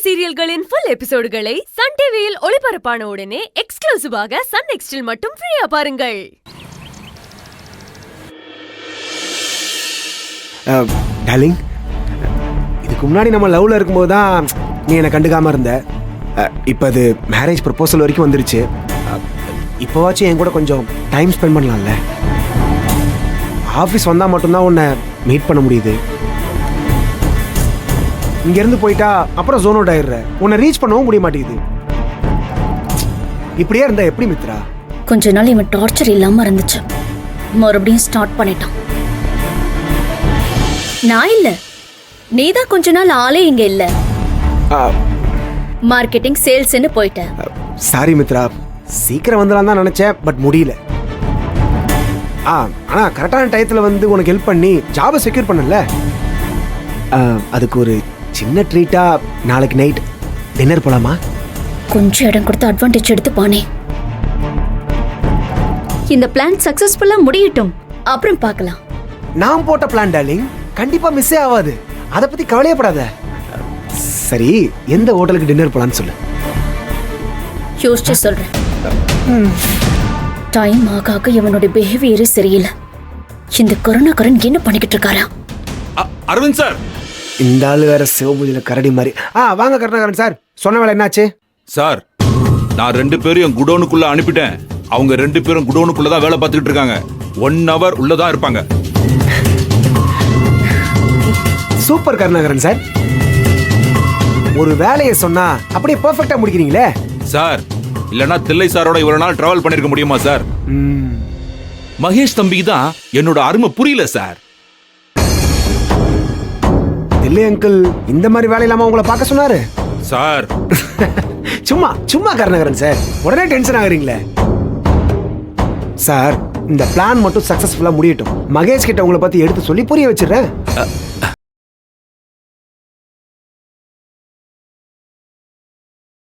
சீரியல்களின் full எபிசோடுகளை Sun டிவியில் ஒளிபரப்பான உடனே எக்ஸ்க்ளூசிவாக சன் நெக்ஸ்டில் மட்டும் ஃப்ரீயா பாருங்கள். டார்லிங், இதுக்கு முன்னாடி நம்ம லவ்ல இருக்கும்போது தான் நீ என்னை கண்டுக்காம இருந்த. இப்போ அது மேரேஜ் ப்ரப்போசல் வரைக்கும் வந்துருச்சு. இப்போவாச்சும் என் கூட கொஞ்சம் டைம் ஸ்பெண்ட் பண்ணலாம்ல. ஆஃபீஸ் வந்தால் மட்டும்தான் உன்னை மீட் பண்ண முடியுது. இங்கேருந்து போயிட்டா அப்புறம் ஜோன் அவுட் ஆயிடுற. உன்னை ரீச் பண்ணவும் முடிய மாட்டேங்குது. இப்படியே இருந்தா எப்படி மித்ரா? கொஞ்ச நாள் இவன் டார்ச்சர் இல்லாம இருந்துச்சு, மறுபடியும் ஸ்டார்ட் பண்ணிட்டான். நான் இல்ல, நீதான் கொஞ்ச நாள் ஆளே இங்க இல்ல. மார்க்கெட்டிங் சேல்ஸ்ன்னு போயிட்ட. சாரி மித்ரா, சீக்கிரம் வந்துடலாம் தான் நினைச்சேன், பட் முடியல. ஆனா கரெக்டான டயத்தில் வந்து உனக்கு ஹெல்ப் பண்ணி ஜாபை செக்யூர் பண்ணல. அதுக்கு ஒரு சின்ன ட்ரீட்டா நாளைக்கு நைட் டின்னர் போலாமா? கொஞ்சம் இடம் கொடுத்து அட்வான்டேஜ் எடுத்து பானே. இந்த பிளான் சக்சஸ்ஃபுல்லா முடியட்டும், அப்புறம் பார்க்கலாம். நான் போட்ட பிளான் டார்லிங் கண்டிப்பா மிஸ்ஸே ஆகாது. அதை பத்தி கவலையப்படாத. சரி, எந்த ஹோட்டலுக்கு டின்னர் போலான்னு சொல்லு. யோசிச்சு சொல்றேன். டைம் ஆக இவனோட பிஹேவியரே சரியில்லை. இந்த கொரோனாக்காரன் என்ன பண்ணிக்கிட்டு இருக்காரா? அரவிந்த் சார், இந்த ஆளு வேற சிவபூஜையில கரடி மாதிரி. வாங்க கருணாகரன் சார், சொன்ன வேலை என்னாச்சு சார்? நான் 2 பேரும் குடோனுக்குள்ள அனுப்பிட்டேன். அவங்க 2 பேரும் குடோனுக்குள்ள தான் வேலை பார்த்துக்கிட்டு இருக்காங்க. 1 hour உள்ளதான் இருப்பாங்க. சூப்பர் கருணாகரன் சார், ஒரு வேலையை சொன்னா அப்படியே பெர்ஃபெக்ட்டா முடிக்கிறீங்களே சார். இல்லனா தில்லை சாரோட இவ்வளவு நாள் டிராவல் பண்ணிருக்க முடியுமா சார்? மகேஷ் தம்பிக்கு தான் என்னோட அருமை புரியல சார். தில்லை அங்கிள் இந்த மாதிரி வேலை இல்லாம உங்களை பார்க்க சொன்னாரு சார். சும்மா சும்மா கருணாகரன் சார், உடனே டென்ஷன் ஆகுறீங்களே சார். இந்த பிளான் மட்டும் சக்சஸ்ஃபுல்லா முடியட்டும். மகேஷ் கிட்ட உங்களை பத்தி எடுத்து சொல்லி புரிய வச்சிடுறேன்.